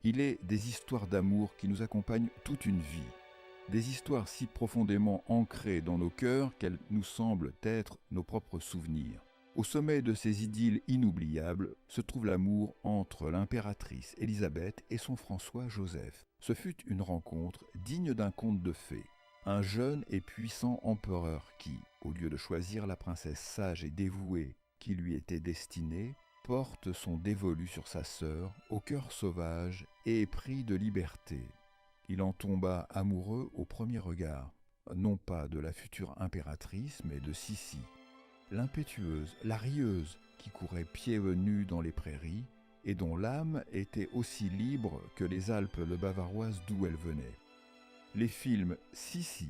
Il est des histoires d'amour qui nous accompagnent toute une vie. Des histoires si profondément ancrées dans nos cœurs qu'elles nous semblent être nos propres souvenirs. Au sommet de ces idylles inoubliables se trouve l'amour entre l'impératrice Élisabeth et son François Joseph. Ce fut une rencontre digne d'un conte de fées. Un jeune et puissant empereur qui, au lieu de choisir la princesse sage et dévouée qui lui était destinée, porte son dévolu sur sa sœur, au cœur sauvage et épris de liberté. Il en tomba amoureux au premier regard, non pas de la future impératrice, mais de Sissi, l'impétueuse, la rieuse, qui courait pieds nus dans les prairies, et dont l'âme était aussi libre que les Alpes le bavaroises d'où elle venait. Les films Sissi,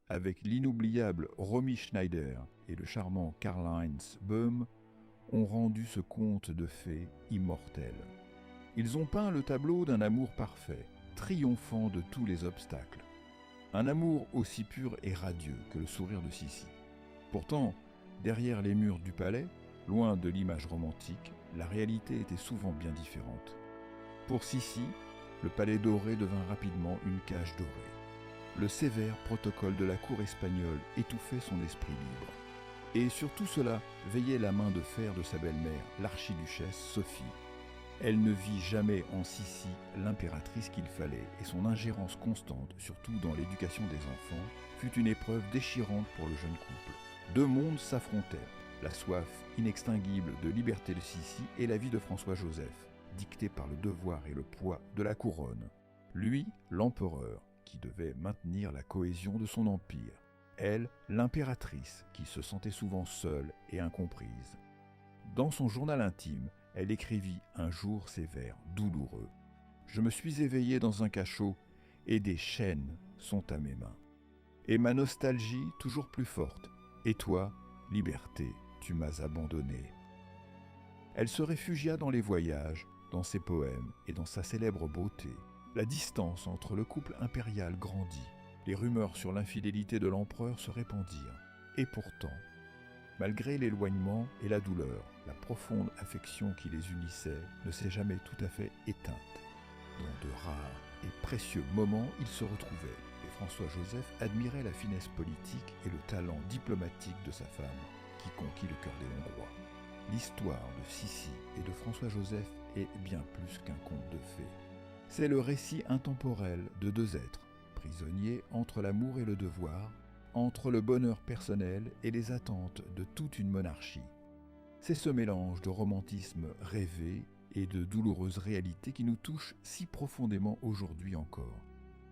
avec l'inoubliable Romy Schneider et le charmant Karl-Heinz Böhm, ont rendu ce conte de fées immortel. Ils ont peint le tableau d'un amour parfait, triomphant de tous les obstacles. Un amour aussi pur et radieux que le sourire de Sissi. Pourtant, derrière les murs du palais, loin de l'image romantique, la réalité était souvent bien différente. Pour Sissi, le palais doré devint rapidement une cage dorée. Le sévère protocole de la cour espagnole étouffait son esprit libre. Et sur tout cela veillait la main de fer de sa belle-mère, l'archiduchesse Sophie. Elle ne vit jamais en Sissi l'impératrice qu'il fallait, et son ingérence constante, surtout dans l'éducation des enfants, fut une épreuve déchirante pour le jeune couple. Deux mondes s'affrontaient, la soif inextinguible de liberté de Sissi et la vie de François-Joseph, dictée par le devoir et le poids de la couronne. Lui, l'empereur, qui devait maintenir la cohésion de son empire. Elle, l'impératrice, qui se sentait souvent seule et incomprise. Dans son journal intime, elle écrivit un jour ces vers douloureux. « Je me suis éveillée dans un cachot, et des chaînes sont à mes mains. Et ma nostalgie toujours plus forte. Et toi, liberté, tu m'as abandonnée. » Elle se réfugia dans les voyages, dans ses poèmes et dans sa célèbre beauté. La distance entre le couple impérial grandit. Les rumeurs sur l'infidélité de l'empereur se répandirent. Et pourtant, malgré l'éloignement et la douleur, la profonde affection qui les unissait ne s'est jamais tout à fait éteinte. Dans de rares et précieux moments, ils se retrouvaient, et François-Joseph admirait la finesse politique et le talent diplomatique de sa femme, qui conquit le cœur des Hongrois. L'histoire de Sissi et de François-Joseph est bien plus qu'un conte de fées. C'est le récit intemporel de deux êtres, prisonniers entre l'amour et le devoir, entre le bonheur personnel et les attentes de toute une monarchie. C'est ce mélange de romantisme rêvé et de douloureuse réalité qui nous touche si profondément aujourd'hui encore.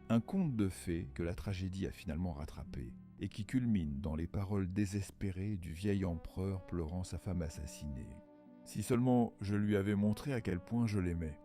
Un conte de fées que la tragédie a finalement rattrapé et qui culmine dans les paroles désespérées du vieil empereur pleurant sa femme assassinée. « Si seulement je lui avais montré à quel point je l'aimais.